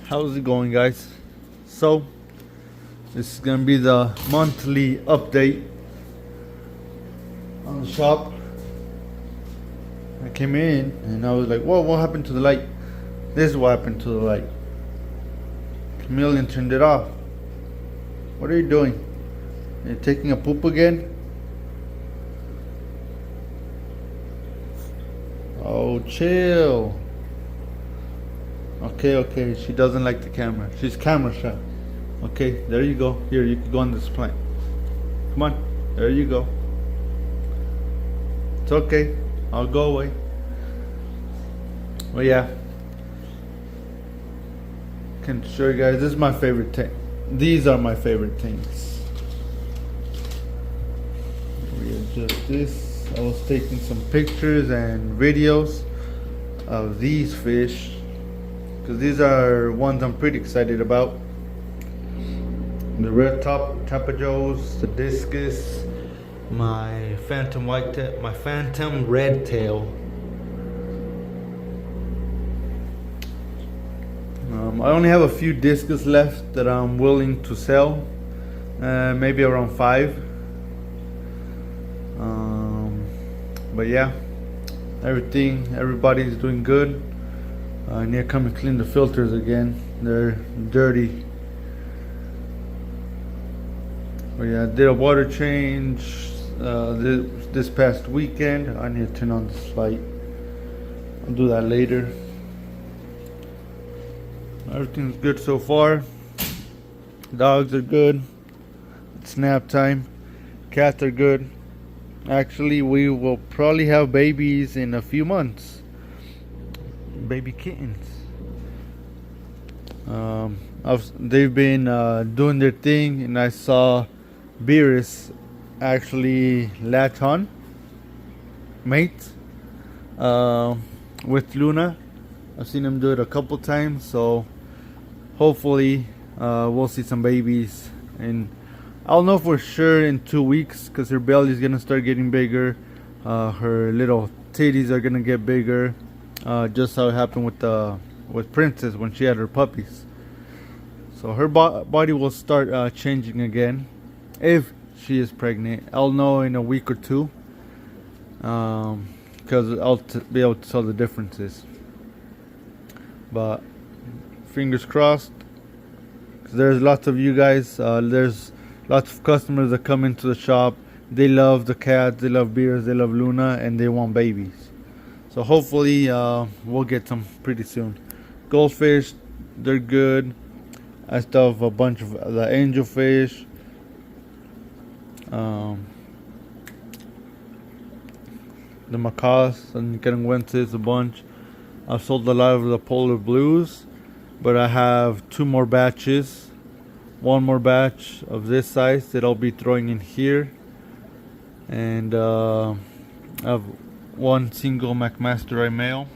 How's it going, guys? So this is gonna be the monthly update on the shop. I came in and I was like, whoa, what happened to the light? This is what happened to the light. Chameleon turned it off. What are you doing? Are you taking a poop again? Oh, chill. Okay, she doesn't like the camera. She's camera shy. Okay, there you go. Here, you can go on this plank. Come on, there you go. It's okay, I'll go away. Well, yeah. Can show you guys, this is my favorite thing. These are my favorite things. Readjust this. I was taking some pictures and videos of these fish, because these are ones I'm pretty excited about. The red top tapajos, the discus, my phantom whitetail, my phantom red tail. I only have a few discus left that I'm willing to sell, maybe around 5. But yeah, everybody's doing good. I need to come and clean the filters again. They're dirty. But yeah, I did a water change this past weekend. I need to turn on this light. I'll do that later. Everything's good so far. Dogs are good. It's nap time. Cats are good. Actually, we will probably have babies in a few months. Baby kittens. They've been doing their thing, and I saw Beerus actually latch on mate with Luna. I've seen him do it a couple times, so hopefully we'll see some babies. And I'll know for sure in 2 weeks, because her belly is gonna start getting bigger. Her little titties are gonna get bigger, just how it happened with Princess when she had her puppies. So her body will start changing again if she is pregnant. I'll know in a week or 2, because I'll be able to tell the differences. But fingers crossed, 'cause there's lots of you guys, there's lots of customers that come into the shop. They love the cats, they love Beers, they love Luna, and they want babies. So hopefully we'll get some pretty soon. Goldfish, they're good. I still have a bunch of the angelfish. The macaws and caranguenses, a bunch. I've sold a lot of the polar blues, but I have 2 more batches. 1 more batch of this size that I'll be throwing in here. And I have 1 single McMasterite male.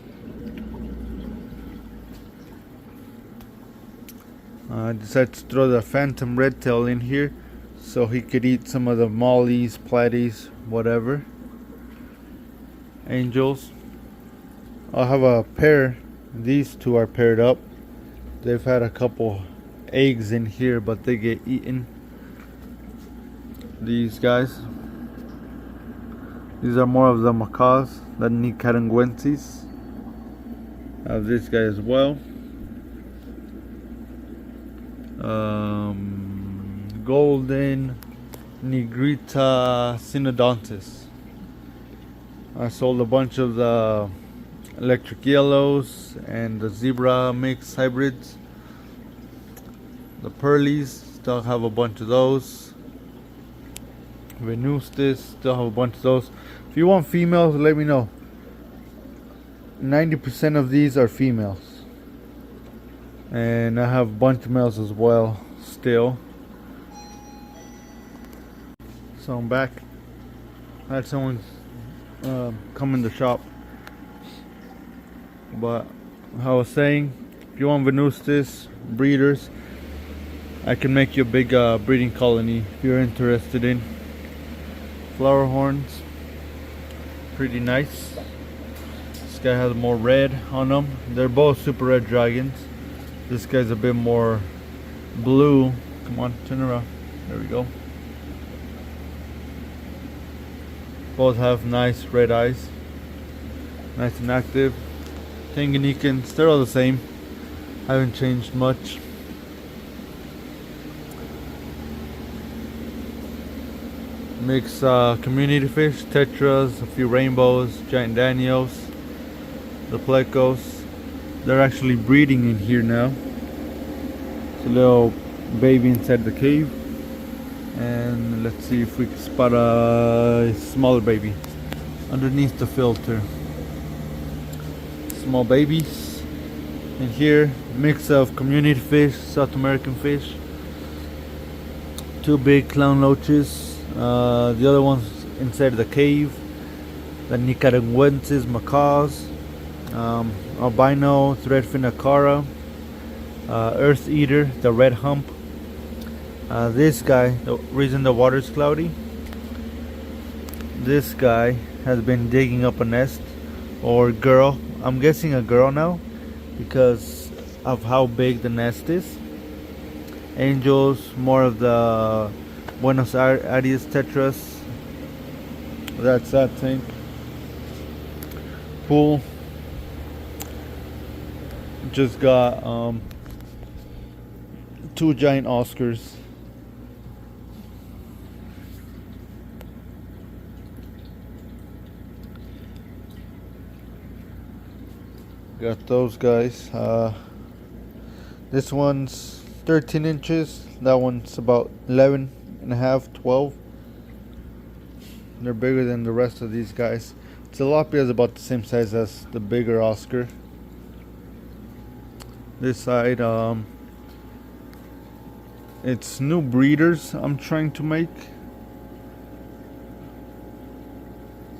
I decided to throw the phantom red tail in here so he could eat some of the mollies, platies, whatever. Angels. I'll have a pair. These 2 are paired up. They've had a couple eggs in here, but they get eaten. These guys. These are more of the macaws that need caranguenses. I have this guy as well. Golden Negrita Synodontis. I sold a bunch of the electric yellows and the zebra mix hybrids. The pearlies, still have a bunch of those. Venustus, still have a bunch of those. If you want females, let me know. 90% of these are females. And I have a bunch of males as well, still. So I'm back. I had someone come in the shop. But how I was saying, if you want Venustus breeders, I can make you a big breeding colony if you're interested in. Flower horns, pretty nice. This guy has more red on them. They're both super red dragons. This guy's a bit more blue. Come on, turn around. There we go. Both have nice red eyes. Nice and active. Tanganyikans, they're all the same. Haven't changed much. Mix community fish, tetras, a few rainbows, giant danios, the plecos. They're actually breeding in here now. It's a little baby inside the cave. And let's see if we can spot a smaller baby underneath the filter. Small babies in here, mix of community fish, South American fish, 2 big clown loaches, the other ones inside the cave, the Nicaraguenses macaws, albino threadfin acara, earth eater, the red hump. This guy, the reason the water is cloudy, this guy has been digging up a nest, or girl. I'm guessing a girl now because of how big the nest is. Angels, more of the Buenos Aires tetras. That's that tank. Pool. Just got 2 giant Oscars. Got those guys. This one's 13 inches. That one's about 11 and a half, 12. They're bigger than the rest of these guys. Tilapia is about the same size as the bigger Oscar. This side, it's new breeders I'm trying to make.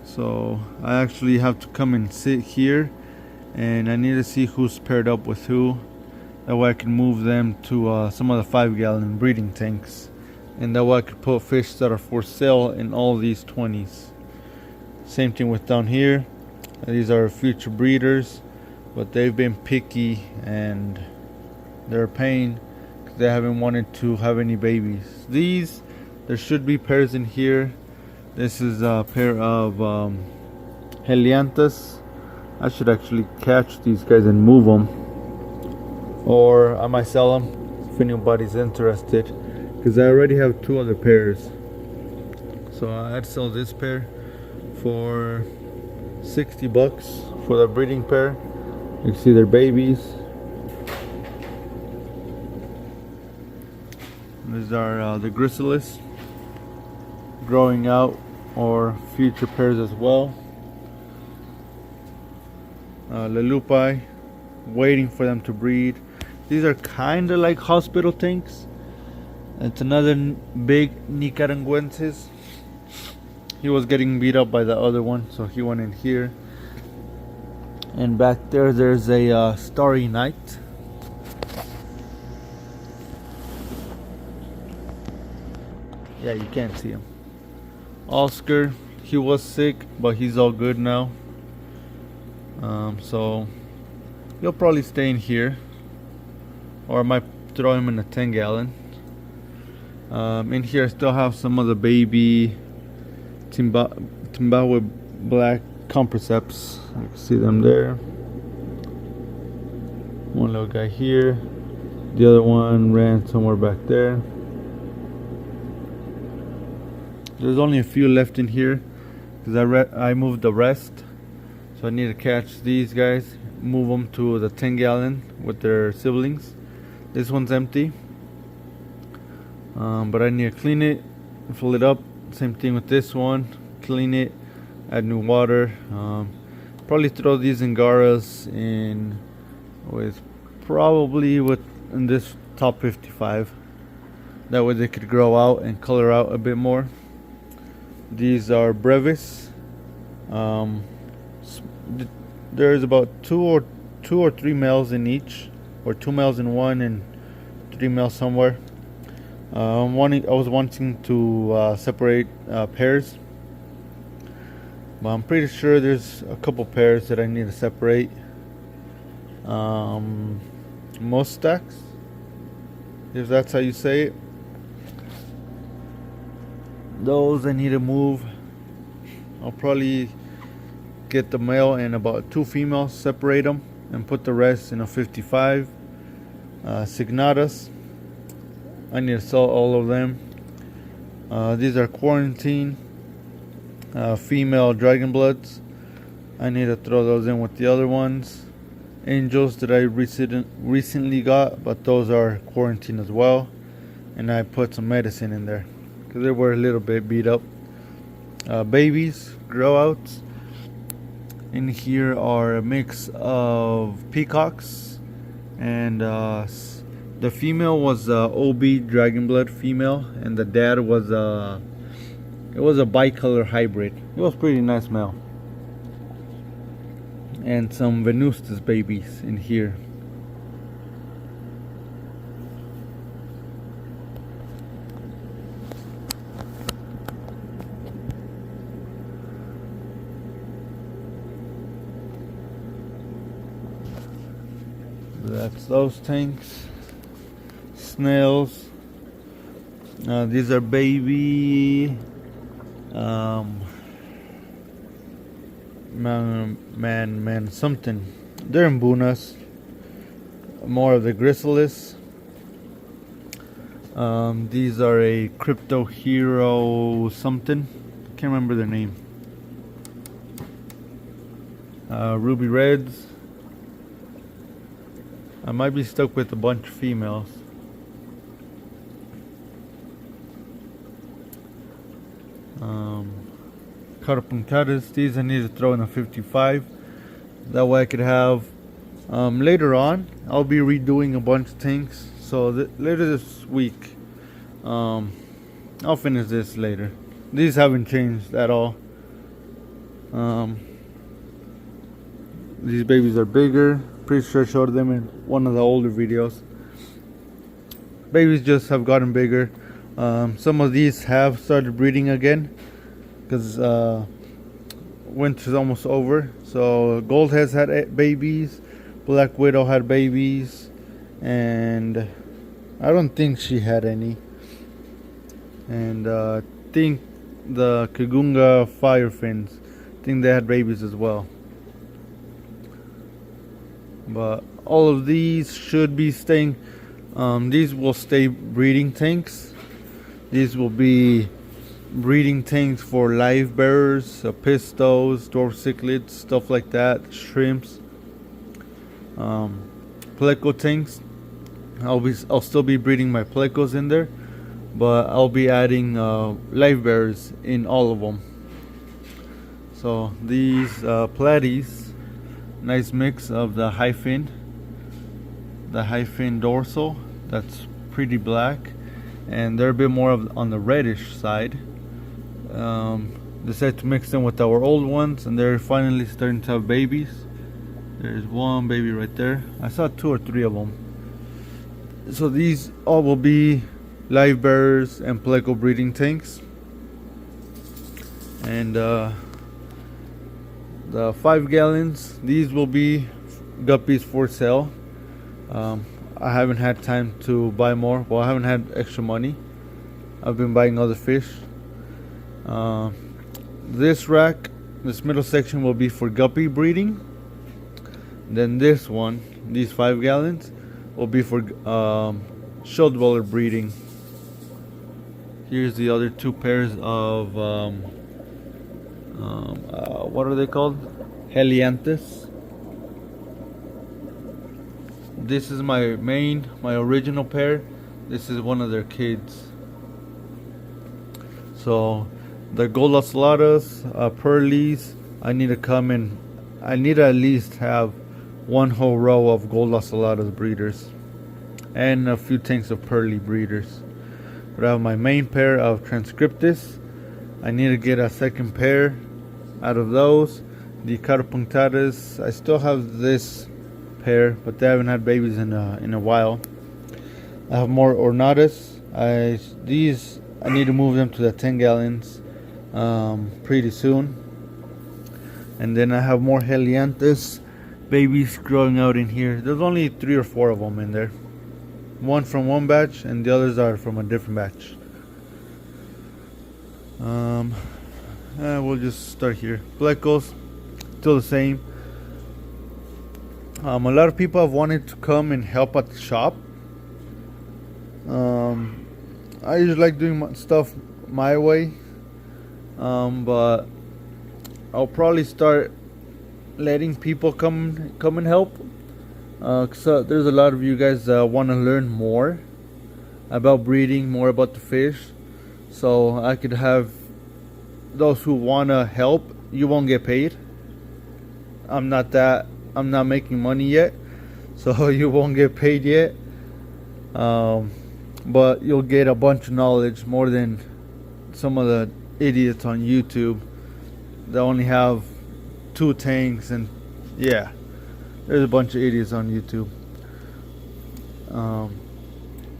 So I actually have to come and sit here, and I need to see who's paired up with who. That way I can move them to some of the 5-gallon breeding tanks, and that way I could put fish that are for sale in all these 20s. Same thing with down here. These are future breeders, but they've been picky and they're a pain because they haven't wanted to have any babies. These, there should be pairs in here. This is a pair of Helianthus. I should actually catch these guys and move them, or I might sell them if anybody's interested, because I already have 2 other pairs. So I'd sell this pair for $60 for the breeding pair. You can see their babies. These are the Chrysalis, growing out, or future pairs as well. Lelupai, waiting for them to breed. These are kind of like hospital tanks. It's another big Nicaraguenses. He was getting beat up by the other one, so he went in here. And back there, there's a Starry Night. Yeah, you can't see him. Oscar, he was sick, but he's all good now. So he'll probably stay in here, or I might throw him in a 10-gallon. In here I still have some of the baby Zimbabwe black comperceps. You can see them there. One little guy here. The other one ran somewhere back there. There's only a few left in here because I moved the rest. So I need to catch these guys, move them to the 10-gallon with their siblings. This one's empty, but I need to clean it, fill it up. Same thing with this one. Clean it, add new water. Probably throw these Angaras in with in this top 55. That way they could grow out and color out a bit more. These are Brevis. There's about two or three males in each, or 2 males in one and 3 males somewhere. I was wanting to separate pairs, but I'm pretty sure there's a couple pairs that I need to separate. mustax, if that's how you say it. Those I need to move. I'll probably get the male and about 2 females, separate them, and put the rest in a 55. Signatas, I need to sell all of them. These are quarantine female dragon bloods. I need to throw those in with the other ones. Angels that I recently got, but those are quarantine as well. And I put some medicine in there because they were a little bit beat up. Babies, grow outs. In here are a mix of peacocks, and the female was OB dragon blood female, and the dad was a bicolor hybrid. It was pretty nice male. And some Venustus babies in here. That's those tanks. Snails. These are baby man something. They're in Bunas. More of the Chrysalis. These are a crypto hero something. Can't remember their name. Ruby reds. I might be stuck with a bunch of females. Catapunctatus, these I need to throw in a 55. That way I could have, later on, I'll be redoing a bunch of tanks. So later this week, I'll finish this later. These haven't changed at all. These babies are bigger. Pretty sure I showed them in one of the older videos. Babies just have gotten bigger. Some of these have started breeding again because winter's almost over. So Goldheads had babies, Black Widow had babies, and I don't think she had any. And I think the Kagunga Firefins, I think they had babies as well. But all of these should be staying. These will stay breeding tanks. These will be breeding tanks for Livebearers, pistos, dwarf cichlids, stuff like that, shrimps. Pleco tanks. I'll still be breeding my Plecos in there, but I'll be adding Livebearers in all of them. So these platies. Nice mix of the hyphen dorsal, that's pretty black, and they're a bit more on the reddish side. Decided to mix them with our old ones, and they're finally starting to have babies. There's one baby right there. I saw 2 or 3 of them. So these all will be Livebearers and Pleco breeding tanks. And the 5 gallons, these will be guppies for sale. I haven't had time to buy more. Well, I haven't had extra money. I've been buying other fish. This rack, this middle section will be for guppy breeding. Then this one, these 5 gallons, will be for shell dweller breeding. Here's the other 2 pairs of what are they called? Helianthus. This is my original pair. This is one of their kids. So the gold ocellatas, pearlies, I need to come in. I need to at least have 1 whole row of gold ocellatas breeders and a few tanks of pearly breeders. But I have my main pair of transcriptus. I need to get a second pair out of those. The Catapunctatus, I still have this pair, but they haven't had babies in a while. I have more Ornatus. These I need to move them to the 10 gallons pretty soon. And then I have more Helianthus babies growing out in here. There's only 3 or 4 of them in there. One from one batch and the others are from a different batch. We'll just start here. Plecos, still the same. A lot of people have wanted to come and help at the shop. I usually like doing my stuff my way, but I'll probably start letting people come and help. Cause there's a lot of you guys that want to learn more about breeding, more about the fish. So I could have those who wanna help. You won't get paid. I'm not making money yet, so you won't get paid yet. But you'll get a bunch of knowledge, more than some of the idiots on YouTube that only have 2 tanks. And yeah, there's a bunch of idiots on YouTube.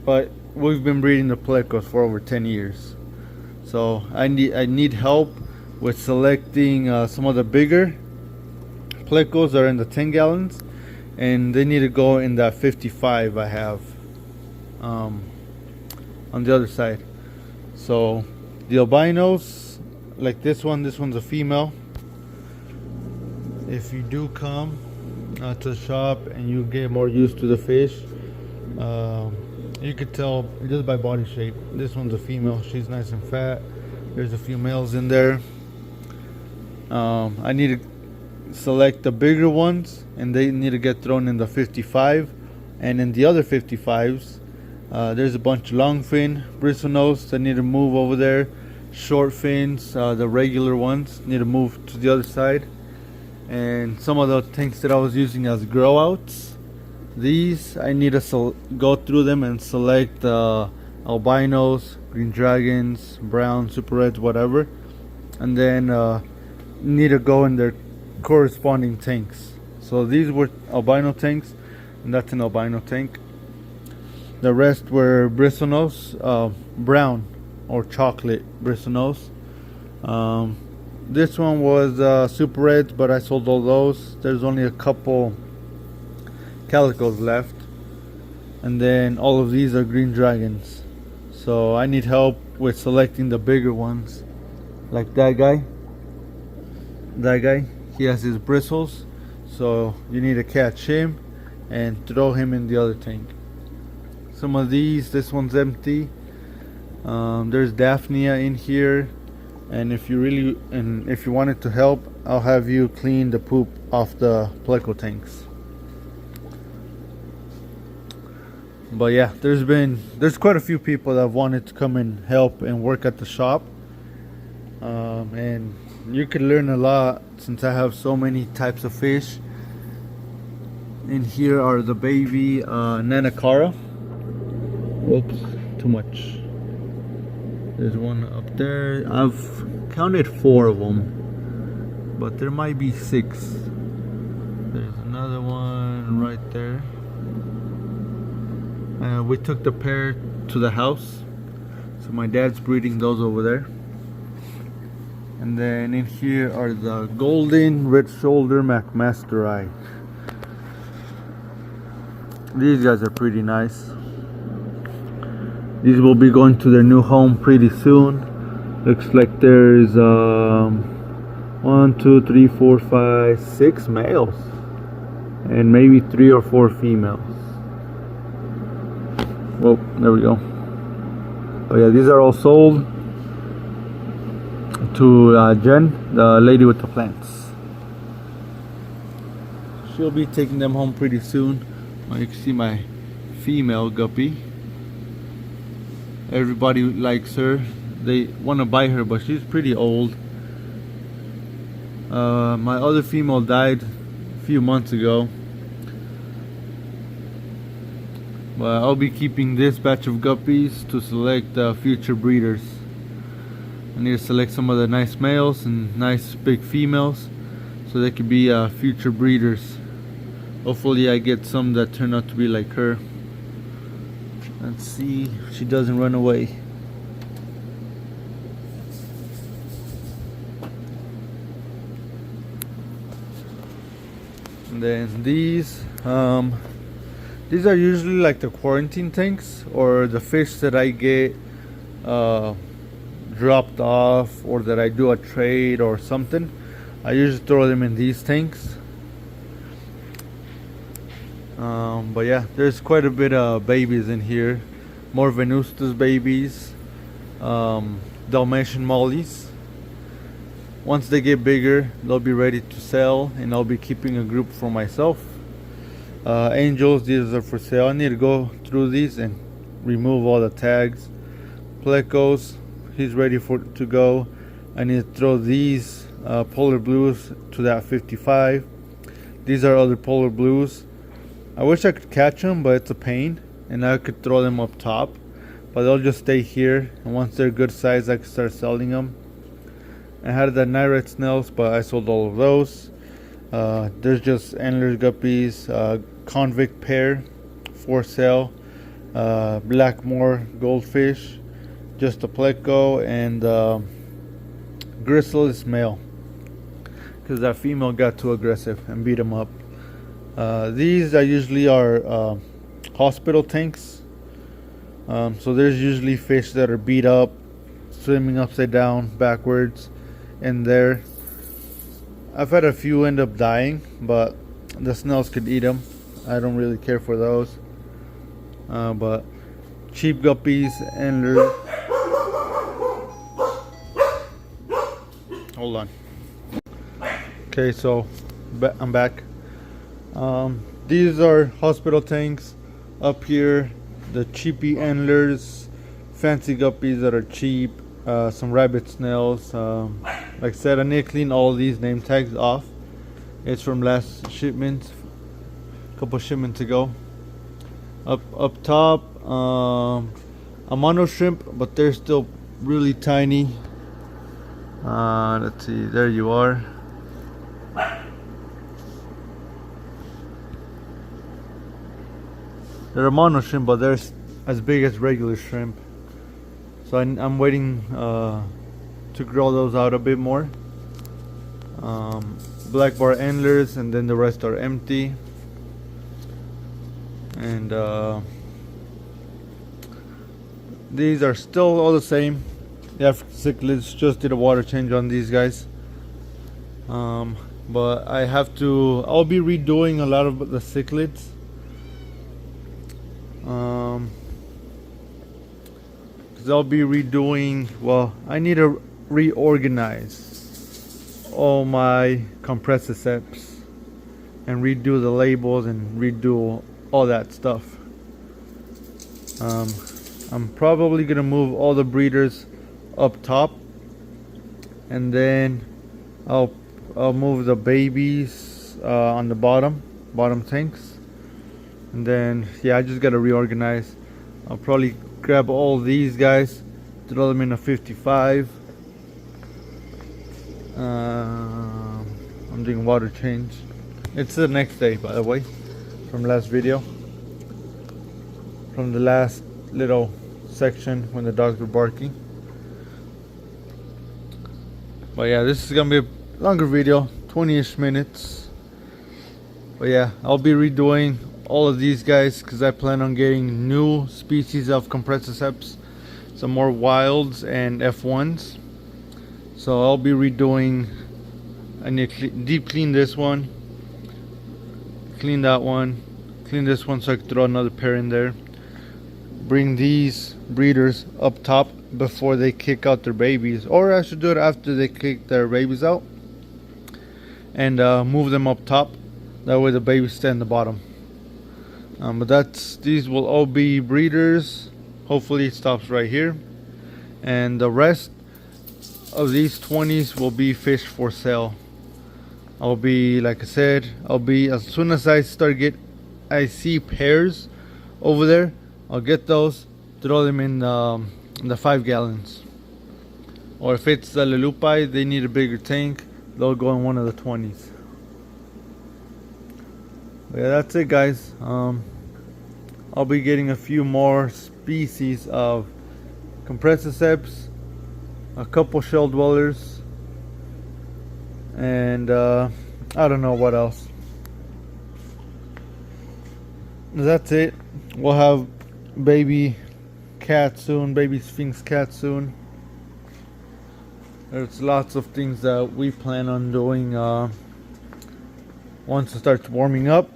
But we've been breeding the Plecos for over 10 years. So I need help with selecting some of the bigger Plecos that are in the 10 gallons, and they need to go in that 55 I have on the other side. So the albinos, like this one's a female. If you do come to the shop and you get more used to the fish, you could tell just by body shape. This one's a female. She's nice and fat. There's a few males in there. I need to select the bigger ones, and they need to get thrown in the 55. And in the other 55s, there's a bunch of long fin bristlenose that need to move over there. Short fins, the regular ones, need to move to the other side. And some of the tanks that I was using as grow outs, these I need to go through them and select albinos, green dragons, brown, super reds, whatever, and then need to go in their corresponding tanks. So these were albino tanks, and that's an albino tank. The rest were bristlenose, brown or chocolate bristlenose. This one was super reds, but I sold all those. There's only a couple calicos left, and then all of these are green dragons. So I need help with selecting the bigger ones, like that guy, he has his bristles, so you need to catch him and throw him in the other tank. Some of these, this one's empty. There's Daphnia in here, and if you wanted to help, I'll have you clean the poop off the Pleco tanks. But yeah, there's quite a few people that wanted to come and help and work at the shop, and you could learn a lot since I have so many types of fish. In here are the baby Nanara. Oops, too much. There's one up there. I've counted 4 of them, but there might be 6. There's another one right there. We took the pair to the house, so my dad's breeding those over there. And then in here are the golden red shoulder McMasterite. These guys are pretty nice. These will be going to their new home pretty soon. Looks like there's 1, 2, 3, 4, 5, 6 males, and maybe 3 or 4 females. Well, there we go. Oh yeah, these are all sold to Jen, the lady with the plants. She'll be taking them home pretty soon. You can see my female guppy. Everybody likes her. They want to buy her, but she's pretty old. My other female died a few months ago. But I'll be keeping this batch of guppies to select future breeders. I need to select some of the nice males and nice big females, so they could be future breeders. Hopefully I get some that turn out to be like her. Let's see if she doesn't run away. And And then these are usually like the quarantine tanks or the fish that I get dropped off, or that I do a trade or something. I usually throw them in these tanks. But yeah, there's quite a bit of babies in here. More Venustus babies, Dalmatian mollies. Once they get bigger, they'll be ready to sell, and I'll be keeping a group for myself. Angels, these are for sale. I need to go through these and remove all the tags. Plecos, he's ready to go. I need to throw these polar blues to that 55. These are other polar blues. I wish I could catch them, but it's a pain, and I could throw them up top, but they'll just stay here, and once they're good size I can start selling them. I had the night snails, but I sold all of those. There's just antler guppies, convict pair for sale, Blackmore goldfish, just a pleco, and gristle male, because that female got too aggressive and beat him up. These are usually are hospital tanks. So there's usually fish that are beat up, swimming upside down, backwards in there. I've had a few end up dying, but the snails could eat them. I don't really care for those. But cheap guppies and hold on. Okay, so I'm back. These are hospital tanks. Up here, the cheapy antlers, fancy guppies that are cheap, some rabbit snails. Like I said, I need to clean all these name tags off. It's from last shipment, a couple shipments ago. Up top, a mono shrimp, but they're still really tiny. Let's see, there you are. They're a mono shrimp, but they're as big as regular shrimp. So I'm waiting to grow those out a bit more. Black bar antlers, and then the rest are empty. And these are still all the same. The African cichlids, just did a water change on these guys. But I'll be redoing a lot of the cichlids. Because I'll be redoing, I need to reorganize all my compressiceps and redo the labels and redo all that stuff. I'm probably gonna move all the breeders up top, and then I'll move the babies on the bottom tanks. And then, yeah, I just gotta reorganize. I'll probably grab all these guys, throw them in a 55. I'm doing water change. It's the next day, by the way, from last video. From the last little section when the dogs were barking. But yeah, this is gonna be a longer video, 20-ish minutes. But yeah, I'll be redoing all of these guys because I plan on getting new species of compressiceps, some more wilds and F1s. So I'll be redoing. I need to deep clean this one, clean that one, clean this one so I can throw another pair in there. Bring these breeders up top before they kick out their babies, or I should do it after they kick their babies out, and move them up top. That way the babies stay in the bottom. But these will all be breeders. Hopefully it stops right here, and the rest of these 20s will be fish for sale. I'll be, like I said, as soon as I see pairs over there, I'll get those, throw them in the 5 gallons. Or if it's the Lelupai, they need a bigger tank, they'll go in one of the 20s. But yeah, that's it, guys. I'll be getting a few more species of compressiceps, a couple shell dwellers, and I don't know what else. that's it. We'll have baby cat soon, baby Sphinx cat soon. There's lots of things that we plan on doing once it starts warming up,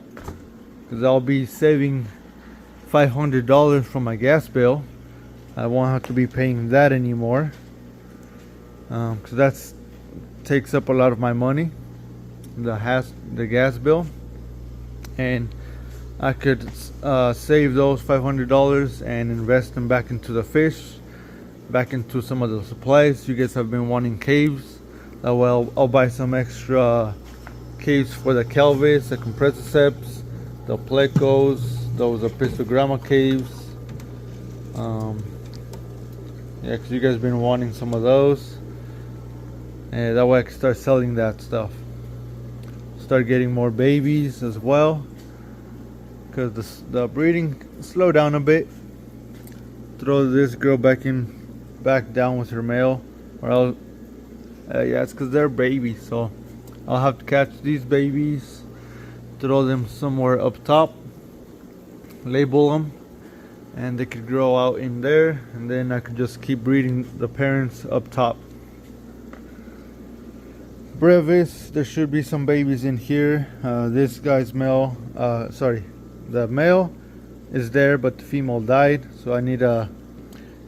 because I'll be saving $500 from my gas bill. I won't have to be paying that anymore, because that takes up a lot of my money, the gas bill, and I could save those $500 and invest them back into the fish, back into some of the supplies. You guys have been wanting caves. Well, I'll buy some extra caves for the Kelvis, the compressiceps, the Plecos, those are pistogramma caves. Yeah, because you guys have been wanting some of those, and that way I can start selling that stuff. Start getting more babies as well, because the breeding slowed down a bit. Throw this girl back down with her male, or else, yeah, it's because they're babies, so I'll have to catch these babies, throw them somewhere up top, label them, and they could grow out in there, and then I could just keep breeding the parents up top. Brevis, there should be some babies in here. This guy's male, the male is there, but the female died, so I need to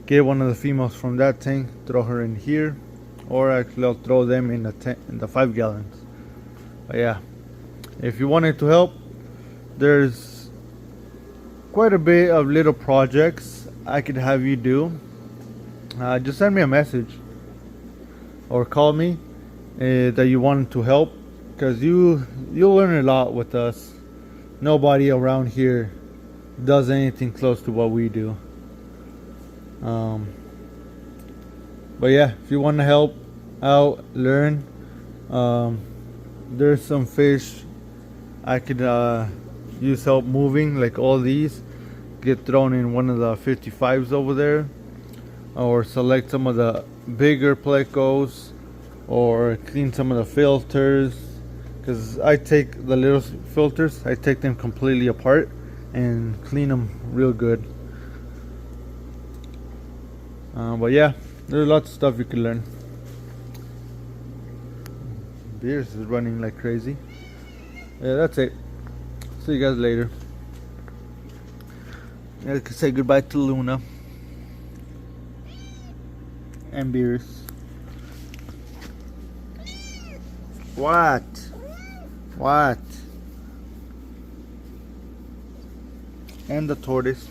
get one of the females from that tank, throw her in here, or actually I'll throw them in the 5 gallons. But yeah, if you wanted to help, there's quite a bit of little projects I could have you do. Just send me a message or call me that you wanted to help, because you'll learn a lot with us. Nobody around here does anything close to what we do. But yeah, if you want to help out, learn, there's some fish I could use help moving, like all these. Get thrown in one of the 55s over there, or select some of the bigger plecos, or clean some of the filters, because I take the little filters, I take them completely apart and clean them real good. But yeah, there's lots of stuff you can learn. Beers is running like crazy. Yeah, that's it. See you guys later. I can say goodbye to Luna and Beers. What? And the tortoise.